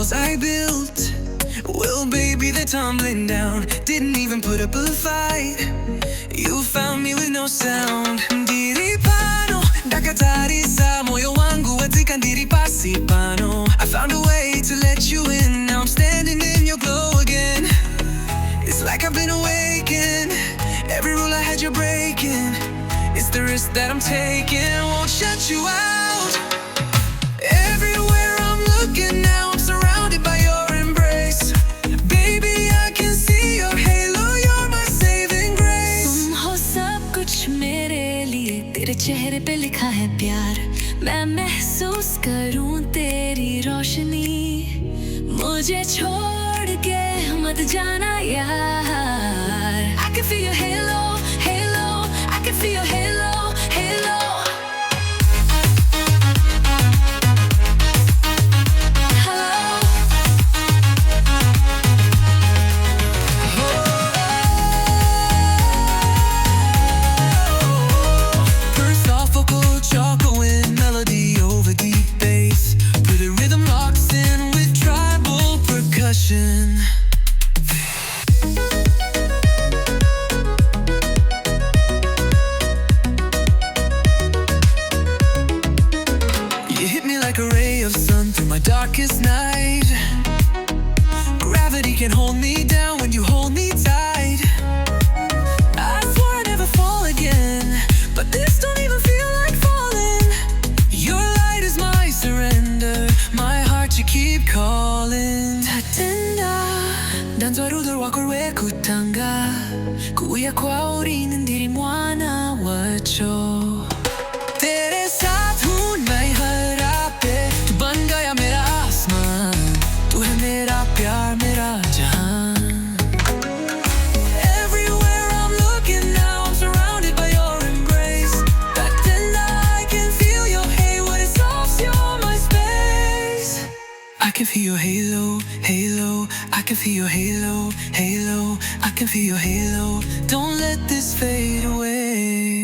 walls I built, well baby they're tumbling down. Didn't even put up a fight. You found me with no sound. Ndiri, pano, ndakatarisa, Mwoyo, wangu, wadzika, Ndiri, pasi, pano. I found a way to let you in. Now I'm standing in your glow again. It's like I've been awakened. Every rule I had you're breaking. It's the risk that I'm taking, won't shut you out. Everywhere I'm looking now, I'm surrounded by your embrace. Baby, I can see your halo, you're my saving grace. तुम हो सब कुछ मेरे लिए, तेरे चेहरे पे लिखा है प्यार. मैं महसूस करूं तेरी रोशनी. मुझे छोड़ के मत जाना यार. I can feel your halo, halo. I can feel your halo, halo. You hit me like a ray of sun through my darkest night. Gravity can hold me down when you hold me tight. I swore I'd never fall again, but this don't even feel like falling. Your light is my surrender, my heart you keep calling. Tatenda, 단소리들 walkway kutanga, kuya kwa urin ndiri mwana wacho. तेरे साथ हूँ मैं हर राह पे, तू बन गया मेरा आसमान. तू है मेरा प्यार मेरा जहां. Everywhere I'm looking now, I'm surrounded by your embrace. Tatenda, I can feel your hate when it stops, you're my space. I can feel your halo, halo. I can feel your halo, halo. I can feel your halo. Don't let this fade away.